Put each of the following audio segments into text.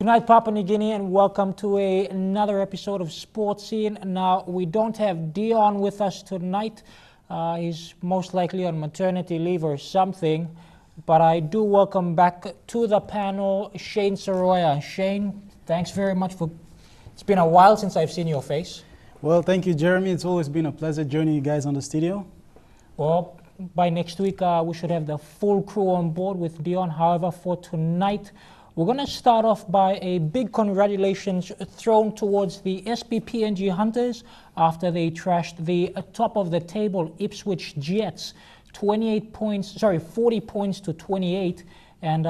Good night, Papua New Guinea, and welcome to another episode of Sports Scene. Now, we don't have Dion with us tonight. He's most likely on maternity leave or something. But I do welcome back to the panel Shane Soroya. Shane, thanks very much for... It's been a while since I've seen your face. Well, thank you, Jeremy. It's always been a pleasure joining you guys on the studio. Well, by next week, we should have the full crew on board with Dion. However, for tonight, we're going to start off by a big congratulations thrown towards the SP PNG Hunters after they trashed the top of the table Ipswich Jets, 40 points to 28. And,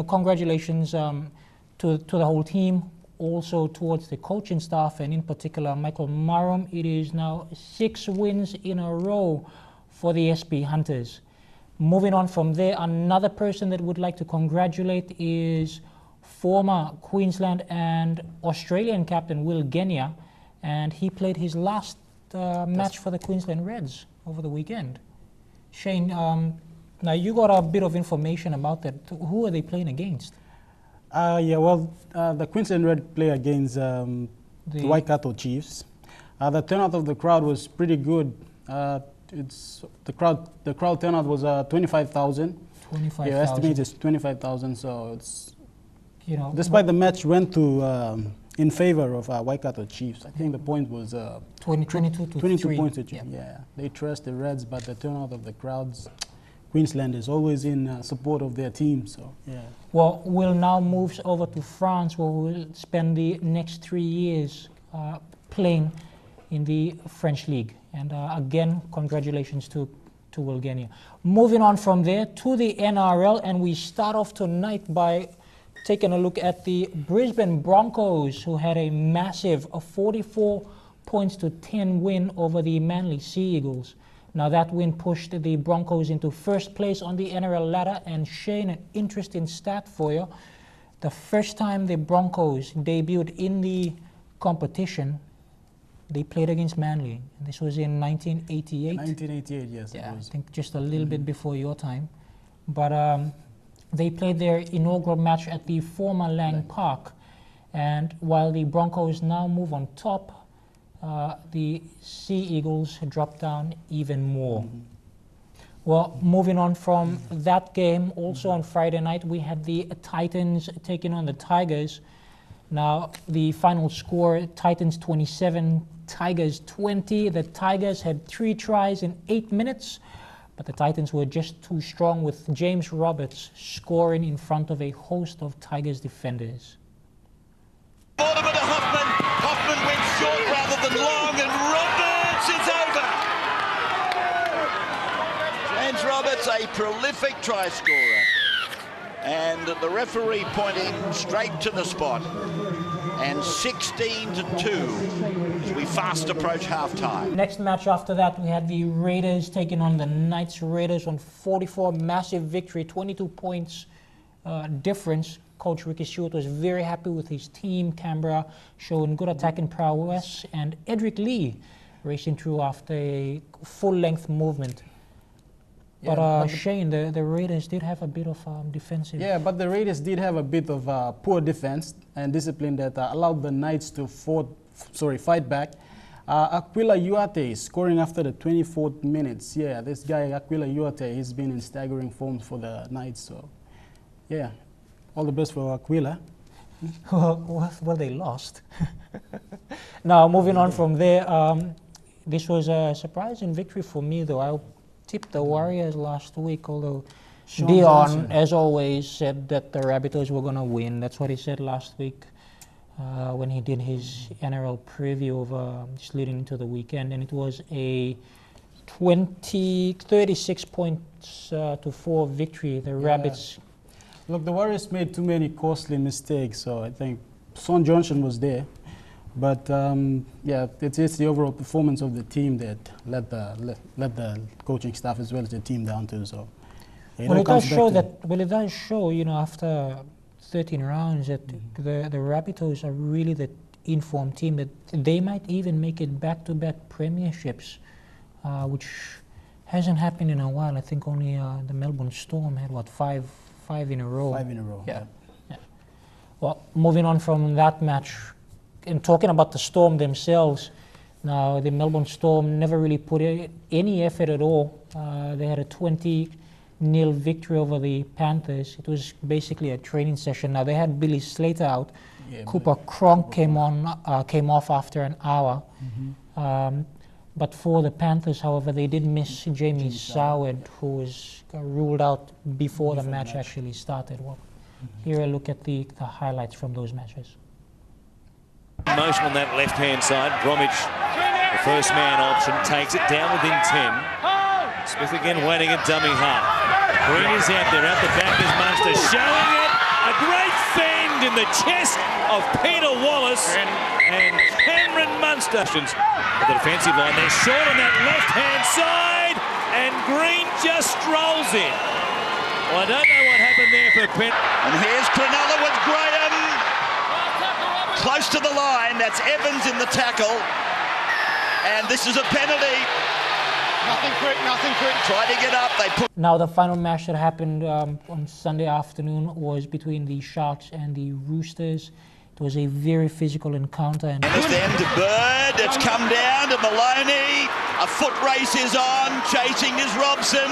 congratulations to the whole team, also towards the coaching staff, and in particular, Michael Marum. It is now 6 wins in a row for the SP Hunters. Moving on from there, another person that would like to congratulate is former Queensland and Australian captain Will Genia, and he played his last match for the Queensland Reds over the weekend. Shane, now you got a bit of information about that. Who are they playing against? The Queensland Red play against the Waikato Chiefs. The turnout of the crowd was pretty good. The crowd turnout was 25,000. 25,000. Yeah, estimate is 25,000. So it's despite the match went to in favor of Waikato Chiefs. I think the point was 22 points. Yeah, they trust the Reds, but the turnout of the crowds, Queensland is always in support of their team. So yeah. Well, Will now moves over to France, where we'll spend the next 3 years playing in the French League. And again, congratulations to Will Genia. Moving on from there to the NRL, and we start off tonight by taking a look at the Brisbane Broncos, who had a massive 44 points to 10 win over the Manly Sea Eagles. Now that win pushed the Broncos into first place on the NRL ladder. And Shane, an interesting stat for you. The first time the Broncos debuted in the competition, they played against Manly. This was in 1988. 1988, yes. Yeah, I think just a little bit before your time. But they played their inaugural match at the former Lang Park. And while the Broncos now move on top, the Sea Eagles drop down even more. Well, moving on from that game, also on Friday night, we had the Titans taking on the Tigers. Now, the final score, Titans 27, Tigers 20. The Tigers had 3 tries in 8 minutes, but the Titans were just too strong, with James Roberts scoring in front of a host of Tigers defenders. Mortimer to Hoffman. Hoffman went short rather than long, and Roberts is over. James Roberts, a prolific try scorer. And the referee pointing straight to the spot. And 16-2 as we fast approach half-time. Next match after that, we had the Raiders taking on the Knights. Raiders on 44, massive victory, 22 points difference. Coach Ricky Stewart was very happy with his team. Canberra showing good attacking prowess, and Edric Lee racing through after a full-length movement. But Shane, the Raiders did have a bit of defensive. Yeah, but the Raiders did have a bit of poor defense and discipline that allowed the Knights to fight back. Aquila Uate scoring after the 24th minutes. Yeah, this guy Aquila Uate, he's been in staggering form for the Knights. So, yeah, all the best for Aquila. Well, they lost. Now, moving on from there, this was a surprising victory for me, though. I tipped the Warriors last week, although Dion, as always, said that the Rabbitohs were going to win. That's what he said last week when he did his NRL preview of just leading into the weekend, and it was a 36 points to 4 victory. The Rabbits. Look, the Warriors made too many costly mistakes, so I think Son Johnson was there. But it's the overall performance of the team that let the coaching staff as well as the team down too. So it does show after 13 rounds that the Rabbitohs are really the informed team, that they might even make it back-to-back premierships, which hasn't happened in a while. I think only the Melbourne Storm had five in a row. 5 in a row. Yeah. Well, moving on from that match, and talking about the Storm themselves, now the Melbourne Storm never really put any effort at all. They had a 20-0 victory over the Panthers. It was basically a training session. Now they had Billy Slater out. Yeah, Cooper Cronk came off after an hour. But for the Panthers, however, they did miss Jamie Soward, who was ruled out before the match actually started. Well, here a look at the highlights from those matches. Motion on that left-hand side. Bromwich, the first man option, takes it down within 10. Smith again waiting at dummy half. Green is out there, at the back is Munster, showing it. A great fend in the chest of Peter Wallace and Cameron Munster. At the defensive line, they're short on that left-hand side, and Green just strolls in. Well, I don't know what happened there for Penn. And here's Cronulla with Graham. Close to the line, that's Evans in the tackle. And this is a penalty. Nothing quick. Try to get up. Now the final match that happened on Sunday afternoon was between the Sharks and the Roosters. It was a very physical encounter. And it's them to Bird. It's come down to Maloney. A foot race is on. Chasing is Robson.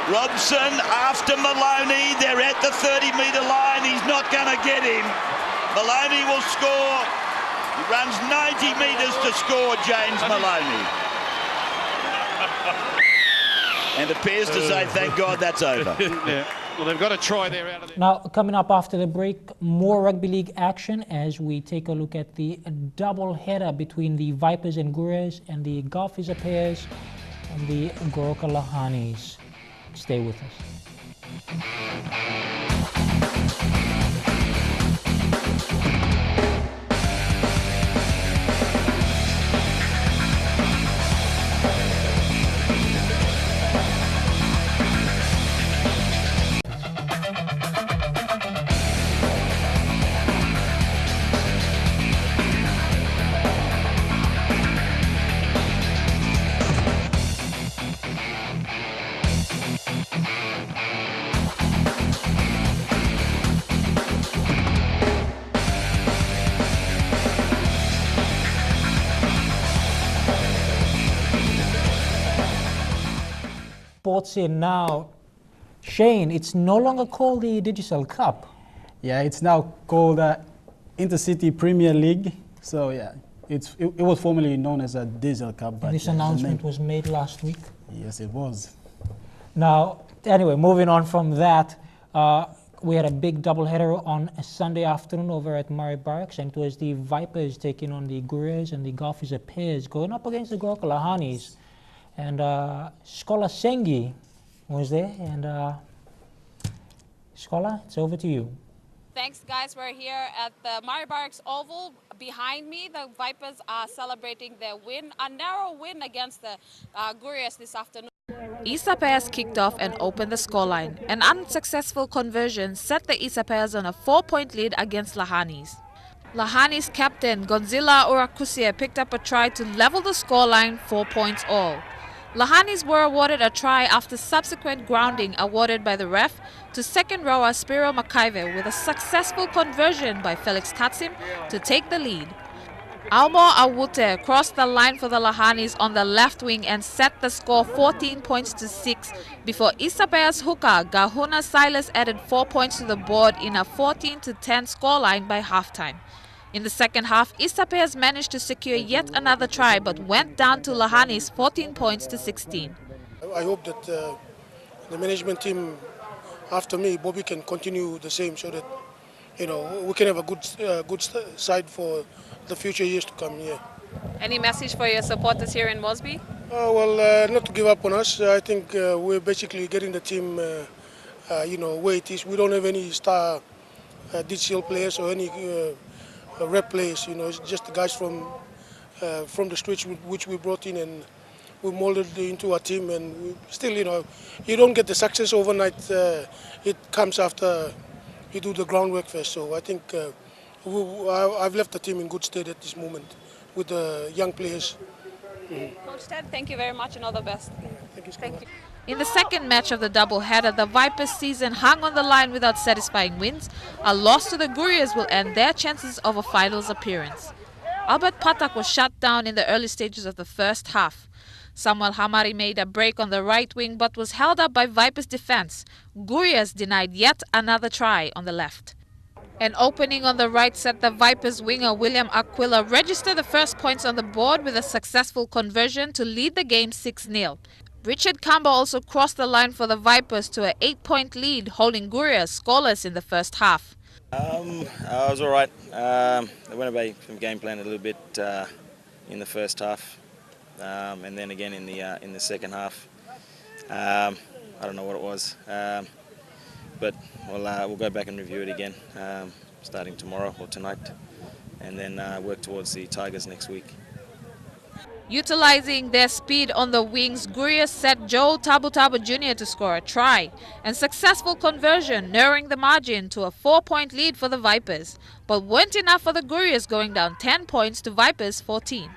Robson after Maloney. They're at the 30-metre line. He's not going to get him. Maloney will score. He runs 90 metres to score, James Maloney. And appears to say, thank God that's over. Yeah. Well, they've got a try there out of there. Now, coming up after the break, more rugby league action as we take a look at the double header between the Vipers and Gurus and the Golfers Pairs and the Goroka Lahanis. Stay with us. Sports in now. Shane, it's no longer called the Digital Cup. Yeah, it's now called Intercity Premier League. So yeah, it was formerly known as a Diesel Cup. But this announcement was made last week. Yes, it was. Now, anyway, moving on from that, we had a big doubleheader on a Sunday afternoon over at Murray Barracks, and it was the Vipers taking on the Gurus and the Golfers Pairs going up against the Goroka Lahanis. And Scholar Sengi was there, and Scholar, it's over to you. Thanks, guys. We're here at the Murray Barracks Oval. Behind me, the Vipers are celebrating their win, a narrow win against the Gurus this afternoon. Isa Pairs kicked off and opened the scoreline. An unsuccessful conversion set the Isa Pairs on a 4-point lead against Lahanis. Lahanis captain Gonzila Urakusia picked up a try to level the scoreline 4 points all. Lahanis were awarded a try after subsequent grounding awarded by the ref to second rower Spiro Makaive with a successful conversion by Felix Tatsim to take the lead. Almo Awute crossed the line for the Lahanis on the left wing and set the score 14 points to 6 before Isa Pairs hooker Gahuna Silas added 4 points to the board in a 14-10 scoreline by halftime. In the second half, Isa Pairs managed to secure yet another try but went down to Lahanis 14 points to 16. I hope that the management team after me, Bobby, can continue the same so that we can have a good side for the future years to come. Yeah. Any message for your supporters here in Mosby? Well, not to give up on us. I think we're basically getting the team, where it is. We don't have any star digital players or any rep players. It's just the guys from the streets which we brought in and we molded into our team. And we still, you don't get the success overnight. It comes after you do the groundwork first. So I think I've left the team in good state at this moment with the young players. Coach Ted, thank you very much and all the best. Thank you. Thank you. In the second match of the doubleheader, the Vipers' season hung on the line without satisfying wins. A loss to the Gurias will end their chances of a finals appearance. Albert Patak was shut down in the early stages of the first half. Samuel Hamari made a break on the right wing but was held up by Vipers' defense. Gurias denied yet another try on the left. An opening on the right set the Vipers winger William Aquila registered the first points on the board with a successful conversion to lead the game 6-0. Richard Kamba also crossed the line for the Vipers to an 8-point lead, holding Gurias scoreless in the first half. I was all right. I went away from game plan a little bit in the first half, and then again in the second half. I don't know what it was, but we'll go back and review it again, starting tomorrow or tonight, and then work towards the Tigers next week. Utilizing their speed on the wings, Gurias set Joe Tabutaba Jr. to score a try, and successful conversion narrowing the margin to a 4-point lead for the Vipers, but weren't enough for the Gurias, going down 10 points to Vipers 14.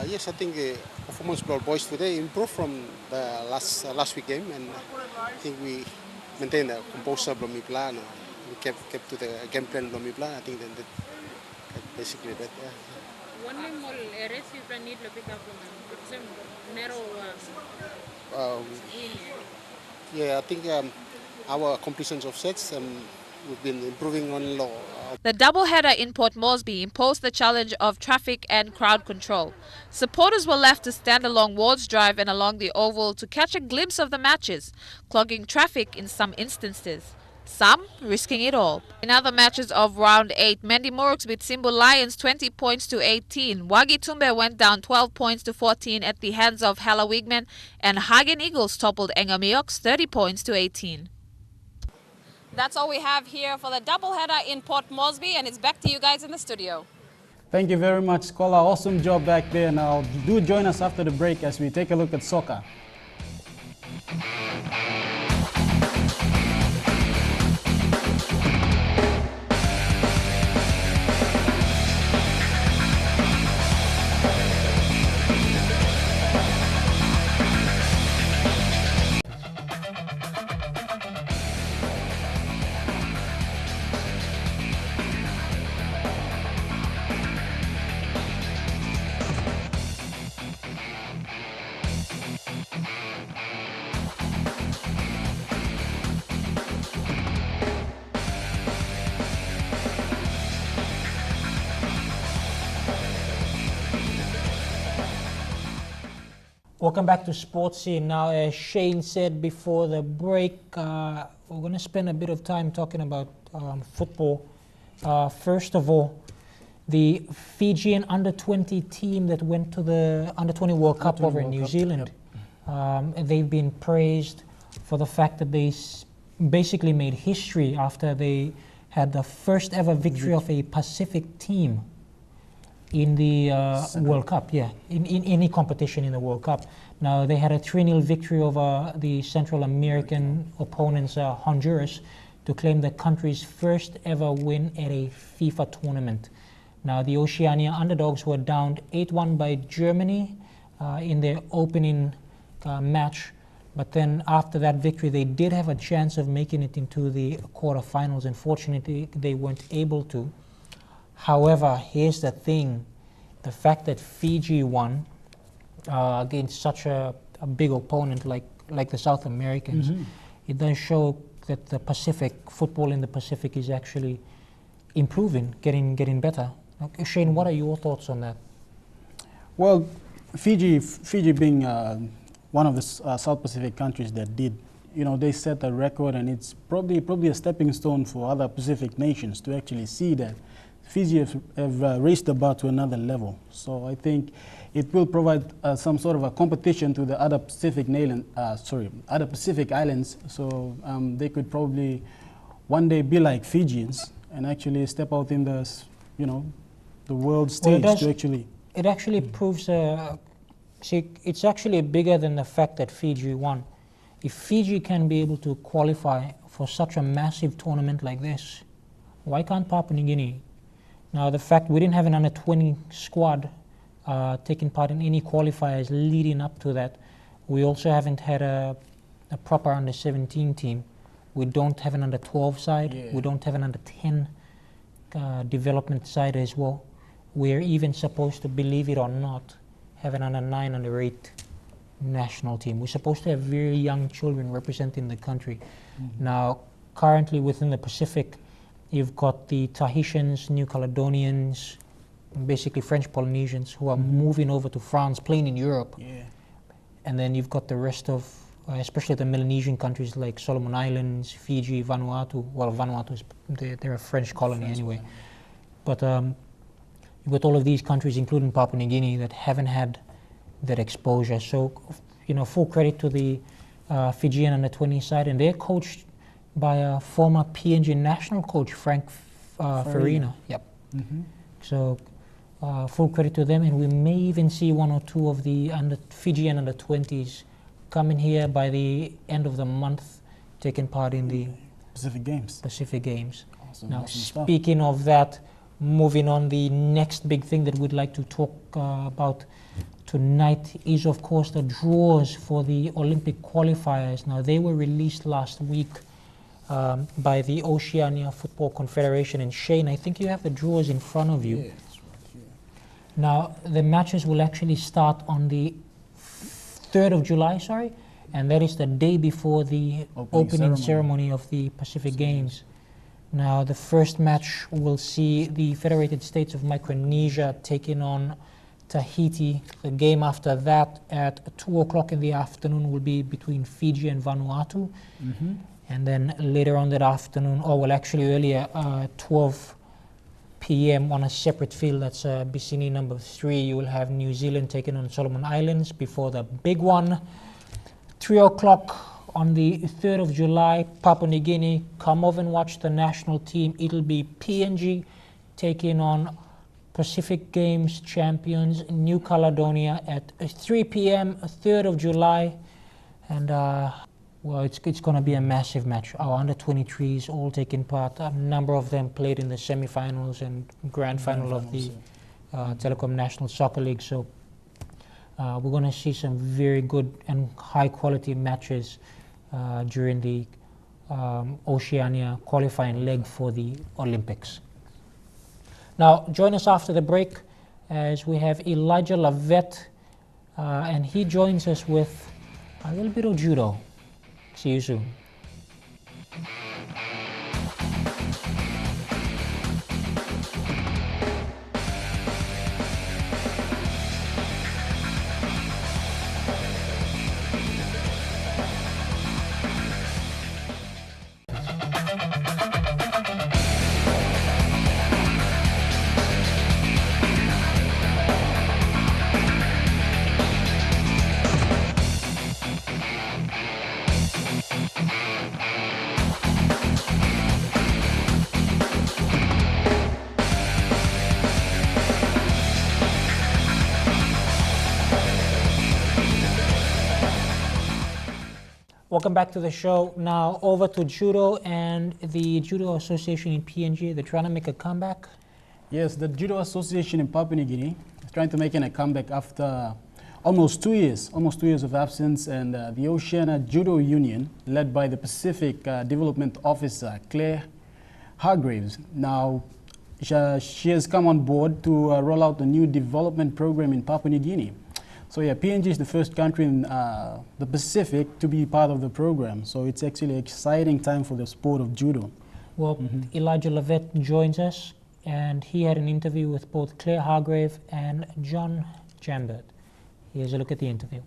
Yes, I think the performance of our boys today improved from the last week game, and I think we maintained a composure Blomipla and we kept to the game plan Blomipla. I think that basically that. Yeah. Yeah, I think our completions of sets we've been improving on low. The doubleheader in Port Moresby imposed the challenge of traffic and crowd control. Supporters were left to stand along Wards Drive and along the Oval to catch a glimpse of the matches, clogging traffic in some instances, some risking it all. In other matches of round 8, Mendi Muruks beat Simbu Lions 20 points to 18. Wagi Tumbe went down 12 points to 14 at the hands of Hella Wigman, and Hagen Eagles toppled Engamioks 30 points to 18. That's all we have here for the doubleheader in Port Moresby, and it's back to you guys in the studio. Thank you very much, Scholar. Awesome job back there. Now, do join us after the break as we take a look at soccer. Welcome back to Sports Scene. Now, as Shane said before the break, we're going to spend a bit of time talking about football. First of all, the Fijian under-20 team that went to the under-20 World Cup over in New Zealand. Yep. They've been praised for the fact that they basically made history after they had the first ever victory of a Pacific team in the World Cup, in any competition in the World Cup. Now, they had a 3-0 victory over the Central American opponents, Honduras, to claim the country's first ever win at a FIFA tournament. Now, the Oceania underdogs were downed 8-1 by Germany in their opening match, but then after that victory, they did have a chance of making it into the quarterfinals. Unfortunately, they weren't able to. However, here's the thing, the fact that Fiji won against such a big opponent like the South Americans, it does show that the Pacific, football in the Pacific is actually improving, getting better. Okay, Shane, what are your thoughts on that? Well, Fiji being one of the South Pacific countries that did, they set a record, and it's probably a stepping stone for other Pacific nations to actually see that Fiji have raised the bar to another level. So I think it will provide some sort of a competition to the other Pacific islands. So they could probably one day be like Fijians and actually step out in the, the world stage to actually. It actually proves. See, it's actually bigger than the fact that Fiji won. If Fiji can be able to qualify for such a massive tournament like this, why can't Papua New Guinea? Now, the fact we didn't have an under-20 squad taking part in any qualifiers leading up to that, We also haven't had a proper under-17 team. We don't have an under-12 side. Yeah. We don't have an under-10 development side as well. We're even supposed to, believe it or not, have an under-9, under-8 national team. We're supposed to have very young children representing the country. Now, currently within the Pacific, you've got the Tahitians, New Caledonians, basically French Polynesians who are moving over to France, playing in Europe. Yeah. And then you've got the rest of, especially the Melanesian countries like Solomon Islands, Fiji, Vanuatu. Well, Vanuatu, they're a French colony anyway. But you've got all of these countries, including Papua New Guinea, that haven't had that exposure. So, you know, full credit to the Fijian under-20 side, and they're coached by a former PNG national coach, Frank Farina. Yep. So, full credit to them, and we may even see one or two of the Fijian under-20s coming here by the end of the month, taking part in the Pacific Games. Awesome. Now, speaking of that, moving on, the next big thing that we'd like to talk about tonight is, of course, the draws for the Olympic qualifiers. Now, they were released last week by the Oceania Football Confederation. And Shane, I think you have the draws in front of you. Yeah, that's right here. Now, the matches will actually start on the 3rd of July, and that is the day before the opening ceremony of the Pacific Games. Now, the first match will see the Federated States of Micronesia taking on Tahiti. The game after that at 2 o'clock in the afternoon will be between Fiji and Vanuatu. And then later on that afternoon, earlier, 12 p.m. on a separate field, that's Bikini number 3, you will have New Zealand taking on Solomon Islands before the big one. 3 o'clock on the 3rd of July, Papua New Guinea, come over and watch the national team. It'll be PNG taking on Pacific Games champions New Caledonia at 3 p.m., 3rd of July. And it's going to be a massive match. Our under-23s all taking part. A number of them played in the semi-finals and grand final of the Telecom National Soccer League. So we're going to see some very good and high-quality matches during the Oceania qualifying leg for the Olympics. Now, join us after the break as we have Elijah Lavette, and he joins us with a little bit of judo. See you soon. Welcome back to the show. Now over to judo, and the Judo Association in PNG, they're trying to make a comeback. Yes, the Judo Association in Papua New Guinea is trying to make a comeback after almost 2 years of absence, and the Oceania Judo Union, led by the Pacific Development Officer, Claire Hargraves. Now, she has come on board to roll out a new development program in Papua New Guinea. So yeah, PNG is the first country in the Pacific to be part of the program. So it's actually an exciting time for the sport of judo. Well, Elijah Lavette joins us, and he had an interview with both Claire Hargrave and John Jambert. Here's a look at the interview.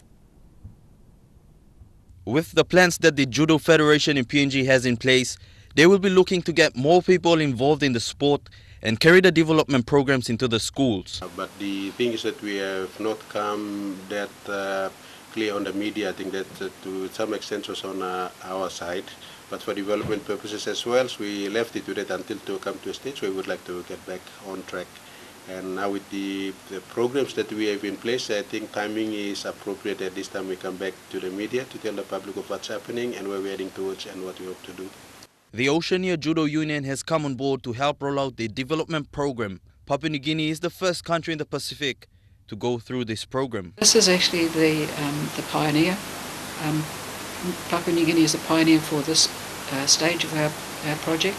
With the plans that the Judo Federation in PNG has in place, they will be looking to get more people involved in the sport and carry the development programs into the schools. But the thing is that we have not come that clear on the media. I think that to some extent was on our side. But for development purposes as well, so we left it to that until to come to a stage where we would like to get back on track. And now with the programs that we have in place, I think timing is appropriate at this time we come back to the media to tell the public of what's happening and where we're heading towards and what we hope to do. The Oceania Judo Union has come on board to help roll out the development program. Papua New Guinea is the first country in the Pacific to go through this program. This is actually the pioneer Papua New Guinea is a pioneer for this stage of our project.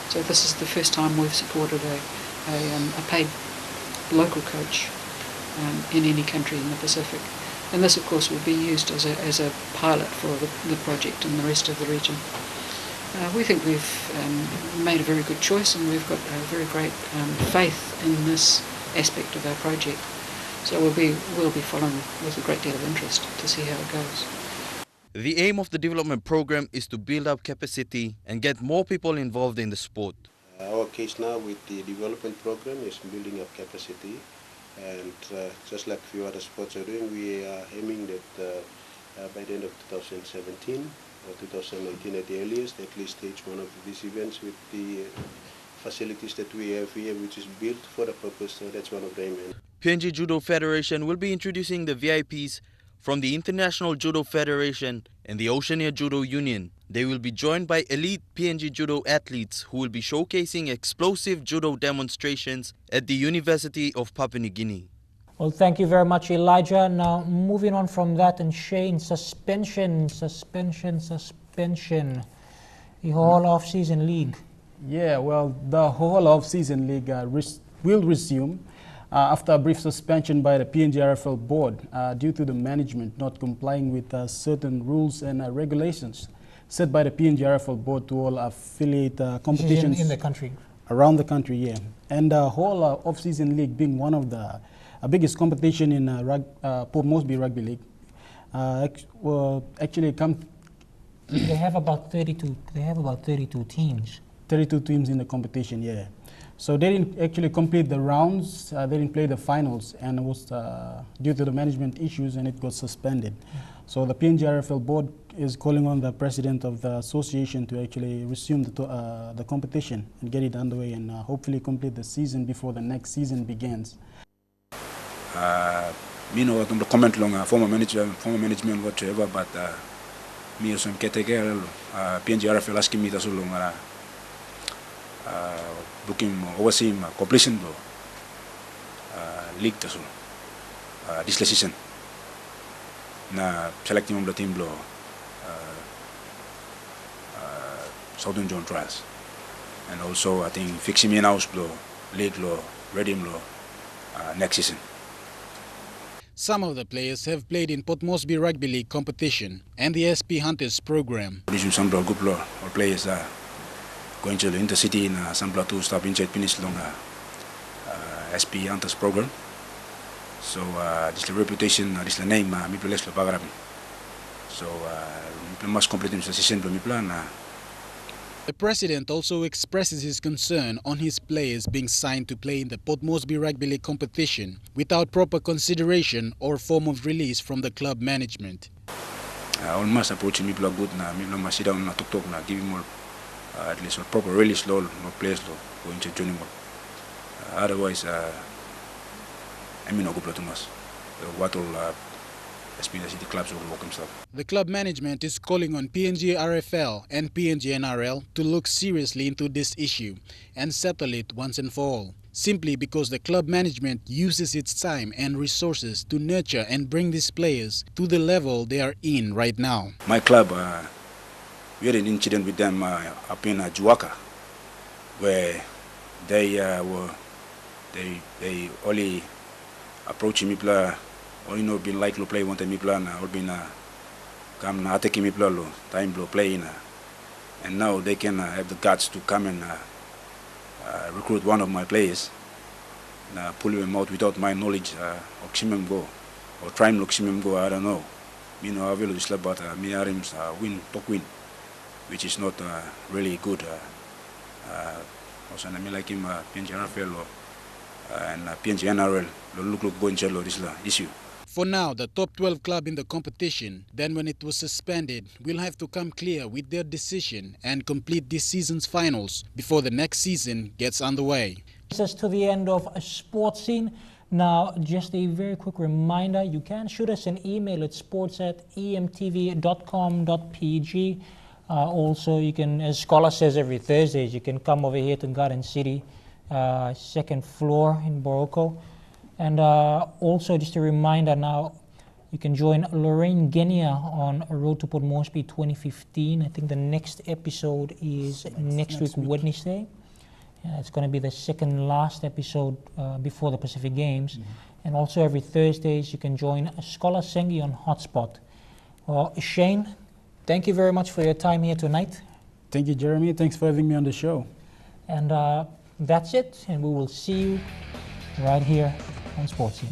So this is the first time we've supported a paid local coach in any country in the Pacific. And this, of course, will be used as a pilot for the project in the rest of the region. We think we've made a very good choice, and we've got a very great faith in this aspect of our project. So we'll be following with a great deal of interest to see how it goes. The aim of the development program is to build up capacity and get more people involved in the sport. Our case now with the development program is building up capacity, and just like a few other sports are doing, we are aiming that by the end of 2017 or 2019 at the earliest, at least stage one of these events with the facilities that we have here, which is built for the purpose. So that's one of them. PNG Judo Federation will be introducing the VIPs from the International Judo Federation and the Oceania Judo Union. They will be joined by elite PNG Judo athletes who will be showcasing explosive judo demonstrations at the University of Papua New Guinea. Well, thank you very much, Elijah. Now, moving on from that, and Shane, suspension. The whole off-season league. Yeah, well, the whole off-season league will resume after a brief suspension by the PNG-RFL board due to the management not complying with certain rules and regulations set by the PNG-RFL board to all affiliate competitions in the country. Around the country, yeah. And the whole off-season league being one of the biggest competition in Port Moresby Rugby League, actually They have about 32. They have about 32 teams. 32 teams in the competition, yeah. So they didn't actually complete the rounds, they didn't play the finals, and it was due to the management issues, and it got suspended. So the PNG-RFL board is calling on the president of the association to actually resume the competition and get it underway and hopefully complete the season before the next season begins. Me no comment long former management whatever, but me also caretaker PNG-RFL asking me to so long looking overseeing completion blo league to so this season na selecting the team blo Southern Zone trials, and also I think fixing me house blo league blo ready blo next season. Some of the players have played in Port Moresby Rugby League competition and the SP Hunters program. Some good players going to the intercity in some to stop in finish long SP Hunters program. So this is the reputation, this is the name, me play less lo So we must complete the season for me plan. The president also expresses his concern on his players being signed to play in the Port Moresby Rugby League competition without proper consideration or form of release from the club management. Almost approaching me good na me no sit down na talk na give him more at least a proper release law, no players law going to join him. Otherwise, I mean no go to us. What all the clubs will work themselves. The club management is calling on PNG-RFL and PNG-NRL to look seriously into this issue and settle it once and for all, simply because the club management uses its time and resources to nurture and bring these players to the level they are in right now. My club, we had an incident with them up in Juaka, where they only approaching me player. Or been like to play one time me plan or been come na taking me play time blow playing and now they can have the guts to come and recruit one of my players pull him out without my knowledge oximum go or try him oximum go, I don't know. Me no avail this but me arims win talk win, which is not really good. Also I mean like him PNG-RFL and PNG-NRL look going to this issue. For now, the top 12 club in the competition, then when it was suspended, will have to come clear with their decision and complete this season's finals before the next season gets underway. This is to the end of a sports scene. Now, just a very quick reminder, you can shoot us an email at sports@emtv.com.pg. Also, you can, as Scholar says every Thursdays, you can come over here to Garden City, second floor in Boroko. And also just a reminder now, You can join Lorraine Genia on Road to Port Moresby 2015. I think the next episode is next week, Wednesday. It's going to be the second last episode before the Pacific Games. And also every Thursdays you can join Scholar Sengi on Hotspot. Well, Shane, thank you very much for your time here tonight. Thank you, Jeremy. Thanks for having me on the show. And that's it. And we will see you right here on Sportsy.